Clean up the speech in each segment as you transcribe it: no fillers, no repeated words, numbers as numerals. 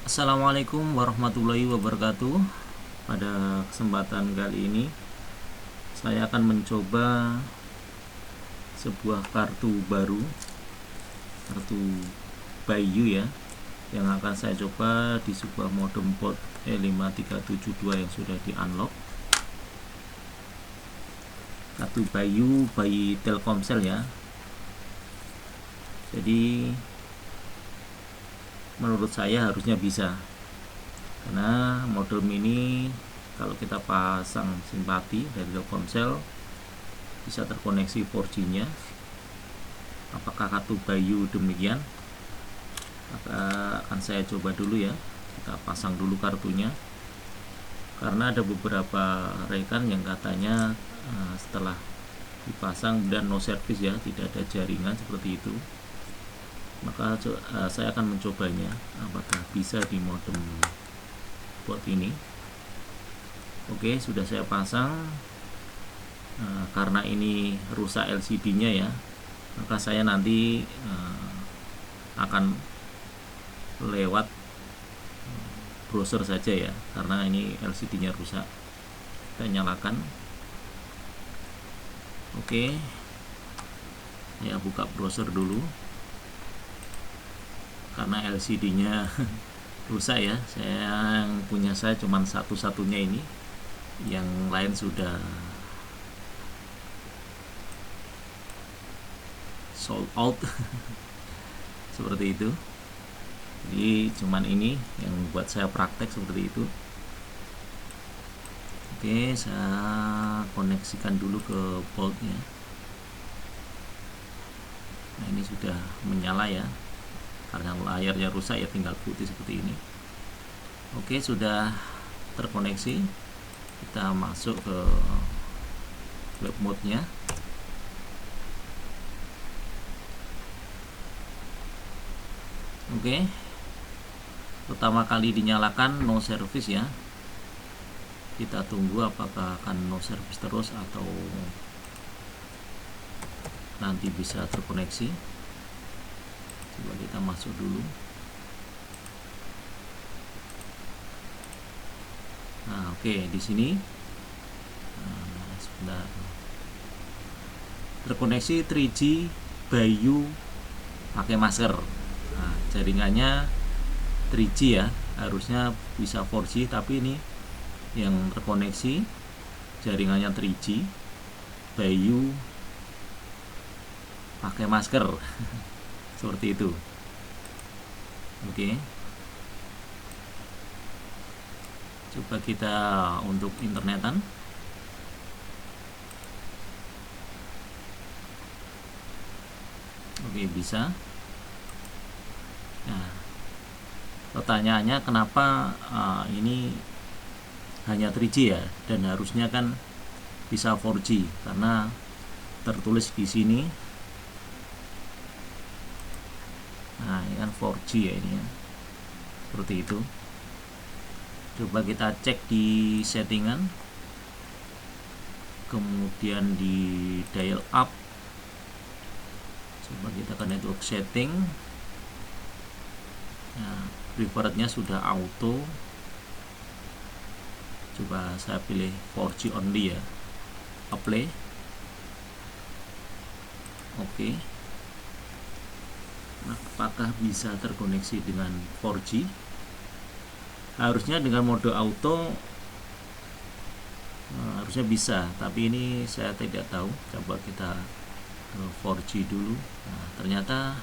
Assalamualaikum warahmatullahi wabarakatuh. Pada kesempatan kali ini saya akan mencoba sebuah kartu baru, kartu Bayu ya, yang akan saya coba di sebuah modem port E5372 yang sudah di unlock. Kartu Bayu by Telkomsel ya. Jadi menurut saya harusnya bisa, karena modem ini kalau kita pasang simpati dari Telkomsel bisa terkoneksi 4G nya. Apakah kartu Bayu demikian? Maka akan saya coba dulu ya, kita pasang dulu kartunya, karena ada beberapa rekan yang katanya setelah dipasang dan no service ya, tidak ada jaringan seperti itu. Maka saya akan mencobanya apakah bisa di modem bot ini. Oke, sudah saya pasang. Karena ini rusak LCD nya ya, maka saya nanti akan lewat browser saja ya, karena ini LCD nya rusak. Kita nyalakan. Oke ya, buka browser dulu karena LCD nya rusak ya. Yang punya saya cuma satu-satunya ini, yang lain sudah sold out seperti itu. Jadi cuman ini yang buat saya praktek seperti itu. Oke, saya koneksikan dulu ke portnya. Nah, ini sudah menyala ya, karena layarnya rusak ya, tinggal putih seperti ini. Oke, sudah terkoneksi. Kita masuk ke web mode nya. Oke, pertama kali dinyalakan no service ya. Kita tunggu apakah akan no service terus atau nanti bisa terkoneksi. Coba kita masuk dulu. Nah, oke, di sini sebentar, terkoneksi 3G Bayu pakai masker. Nah, jaringannya 3G ya, harusnya bisa 4G, tapi ini yang terkoneksi jaringannya 3G Bayu pakai masker seperti itu. Oke, coba kita untuk internetan. Oke, bisa. Nah, pertanyaannya kenapa ini hanya 3G ya, dan harusnya kan bisa 4G, karena tertulis di sini. Nah, ini kan 4G ya, ini ya, seperti itu. Coba kita cek di settingan, kemudian di dial up. Coba kita ke network setting. Nah, preferrednya sudah auto. Coba saya pilih 4G only ya, apply. Oke. Nah, apakah bisa terkoneksi dengan 4G? Harusnya dengan mode auto harusnya bisa, tapi ini saya tidak tahu. Coba kita ke 4G dulu. Nah, ternyata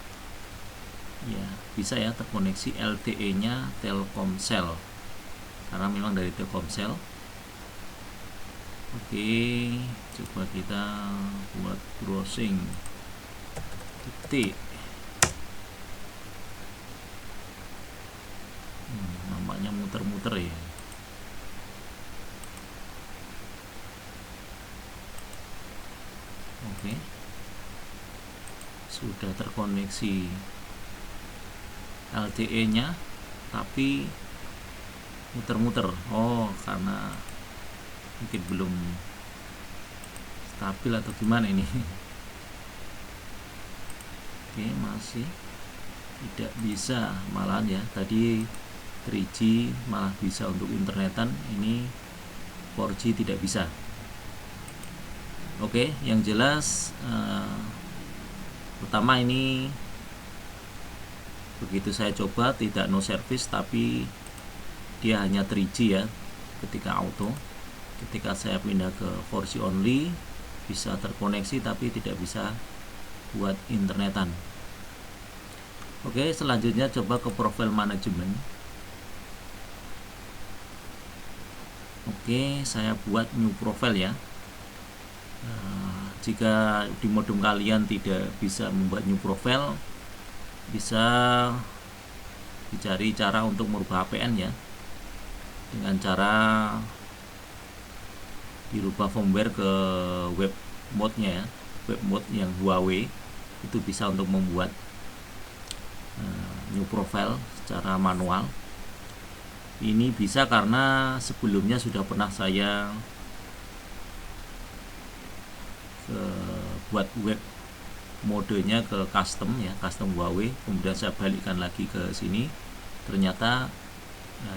ya bisa ya, terkoneksi. LTE nya Telkomsel, karena memang dari Telkomsel. Oke, coba kita buat browsing titik. Nampaknya muter-muter ya. Oke, sudah terkoneksi LTE nya, tapi muter-muter. Oh, karena mungkin belum stabil atau gimana ini. Oke, masih tidak bisa malahan ya. Tadi 3G malah bisa untuk internetan, ini 4G tidak bisa. Oke, yang jelas pertama ini begitu saya coba tidak no service, tapi dia hanya 3G ya ketika auto. Ketika saya pindah ke 4G only, bisa terkoneksi tapi tidak bisa buat internetan. Oke, selanjutnya coba ke profile management. Oke, saya buat new profile ya. Jika di modem kalian tidak bisa membuat new profile, bisa dicari cara untuk merubah APN ya, dengan cara dirubah firmware ke web mode-nya ya. Web mode yang Huawei itu bisa untuk membuat new profile secara manual. Ini bisa karena sebelumnya sudah pernah saya buat web modenya ke custom ya, custom Huawei, kemudian saya balikkan lagi ke sini, ternyata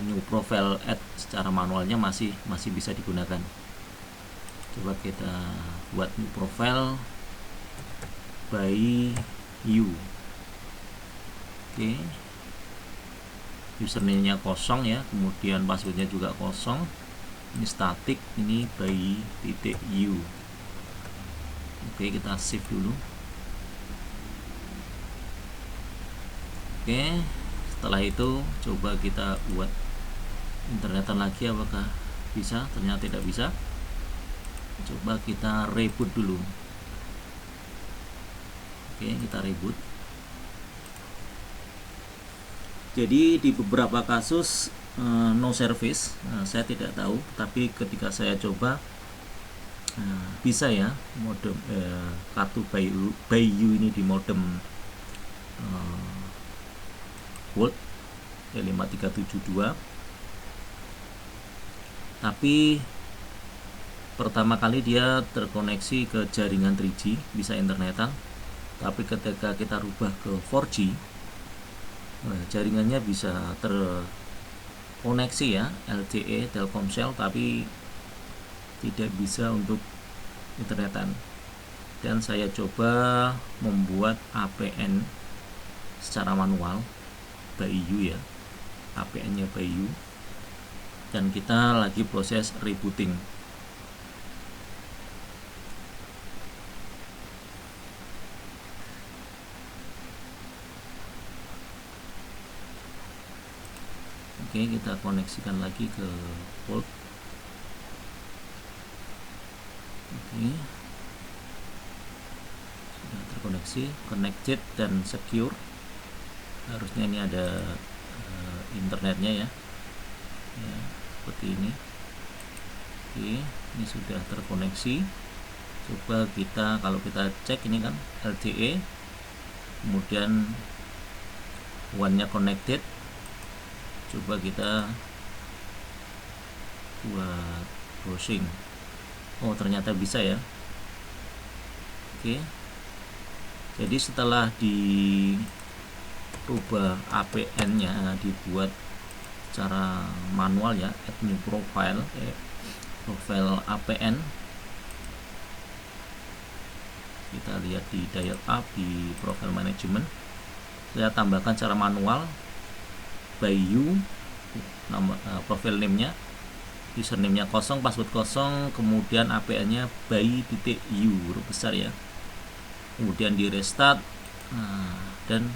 new profile add secara manualnya masih bisa digunakan. Coba kita buat new profile by you. Oke, username-nya kosong ya, kemudian passwordnya juga kosong, ini static, ini by .you. Oke, kita save dulu. Oke, setelah itu coba kita buat internetan lagi, apakah bisa? Ternyata tidak bisa. Coba kita reboot dulu. Oke, kita reboot. Jadi di beberapa kasus no service, saya tidak tahu, tapi ketika saya coba bisa ya, modem kartu by you ini di modem World 5372, tapi pertama kali dia terkoneksi ke jaringan 3G, bisa internetan, tapi ketika kita rubah ke 4G, jaringannya bisa terkoneksi ya, LTE Telkomsel, tapi tidak bisa untuk internetan. Dan saya coba membuat APN secara manual by you ya, APN-nya by you, dan kita lagi proses rebooting. Oke, kita koneksikan lagi ke port. Oke, sudah terkoneksi, connected dan secure. Harusnya ini ada internetnya ya, seperti ini. Oke, ini sudah terkoneksi. Coba kita, kalau kita cek ini kan LTE, kemudian one-nya connected. Coba kita buat browsing. Oh, ternyata bisa ya. Oke, jadi setelah dirubah APN-nya, dibuat secara manual ya, add new profile, profile APN. Kita lihat di dial up di profile management, saya tambahkan secara manual by you, nama profile name-nya, username-nya kosong, password kosong, kemudian APN-nya by .you huruf besar ya, kemudian di restart, dan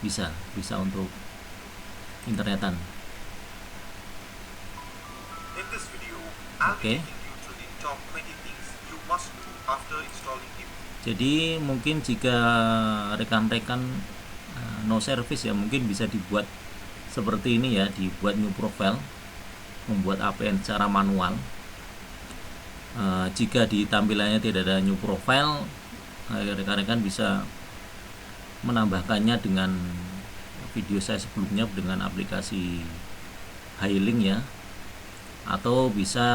bisa untuk internetan. Oke. Jadi mungkin jika rekan-rekan no service ya, mungkin bisa dibuat seperti ini ya, dibuat new profile, membuat APN secara manual. Jika di tampilannya tidak ada new profile, rekan-rekan bisa menambahkannya dengan video saya sebelumnya dengan aplikasi Hailing ya, atau bisa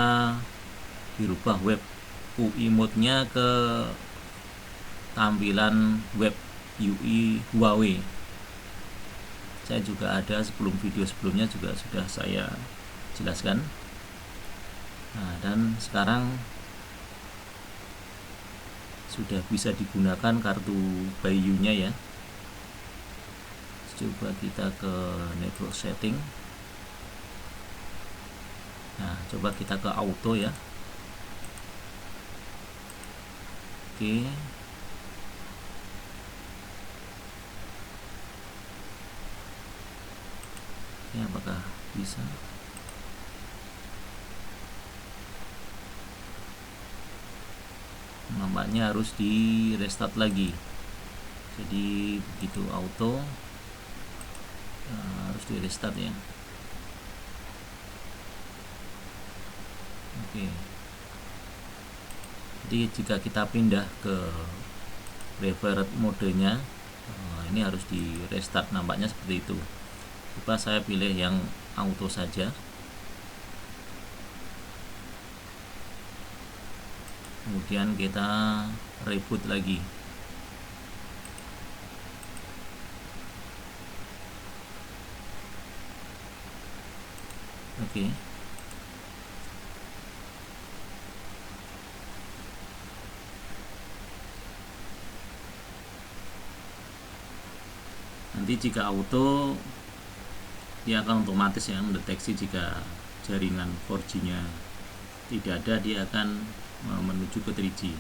dirubah web UI mode-nya ke tampilan web UI Huawei. saya juga ada sebelum video sebelumnya juga sudah saya jelaskan. Nah, dan sekarang sudah bisa digunakan kartu Bayu-nya ya. Coba kita ke network setting. Nah, coba kita ke auto ya. Oke. Ya, apakah bisa? Nampaknya harus di restart lagi. Jadi begitu auto harus di restart ya. Oke. Jadi jika kita pindah ke preferred modenya, ini harus di restart, nampaknya seperti itu. Coba saya pilih yang auto saja. Kemudian kita reboot lagi. Oke. Nanti jika auto, dia akan otomatis ya mendeteksi jika jaringan 4G-nya tidak ada, dia akan menuju ke 3G.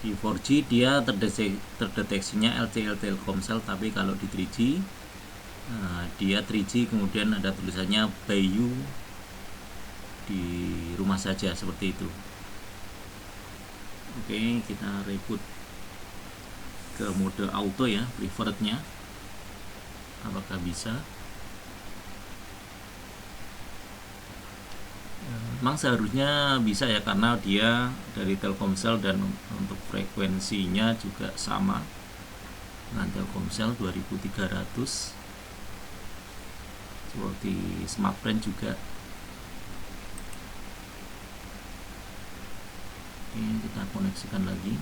Di 4G dia terdeteksinya LTE Telkomsel, tapi kalau di 3G dia 3G kemudian ada tulisannya Bayu di rumah saja, seperti itu. Oke, kita reboot ke mode auto ya, preferrednya. Apakah bisa? Memang seharusnya bisa ya, karena dia dari Telkomsel dan untuk frekuensinya juga sama dengan Telkomsel 2300 seperti Smartfren juga. Oke, kita koneksikan lagi.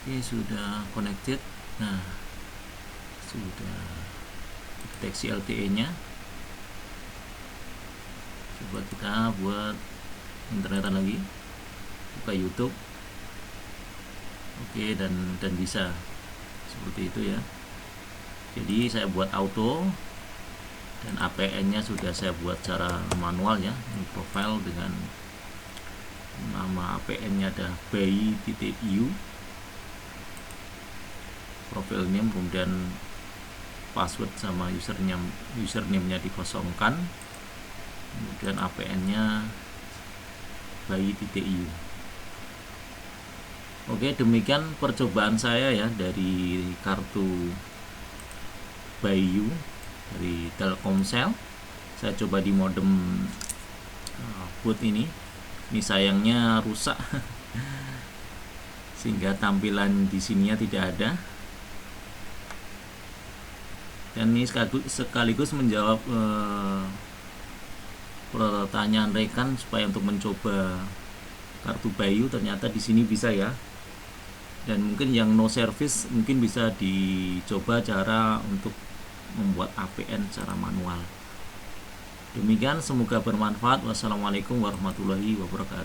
Oke, sudah connected. Nah, sudah deteksi LTE-nya. Coba kita buat internetan lagi, buka YouTube. Oke, dan bisa seperti itu ya. Jadi saya buat auto, dan APN-nya sudah saya buat secara manual ya. Ini profile dengan nama APN-nya ada bayi.yu, profile name, kemudian password sama username-nya dikosongkan, kemudian APN-nya bayi.yu. Oke, demikian percobaan saya ya dari kartu Bayu dari Telkomsel. Saya coba di modem boot ini sayangnya rusak sehingga tampilan di sininya tidak ada. Dan ini sekaligus menjawab pertanyaan rekan supaya untuk mencoba kartu Bayu, ternyata di sini bisa ya. Dan mungkin yang no service mungkin bisa dicoba cara untuk membuat APN secara manual. Demikian, semoga bermanfaat. Wassalamualaikum warahmatullahi wabarakatuh.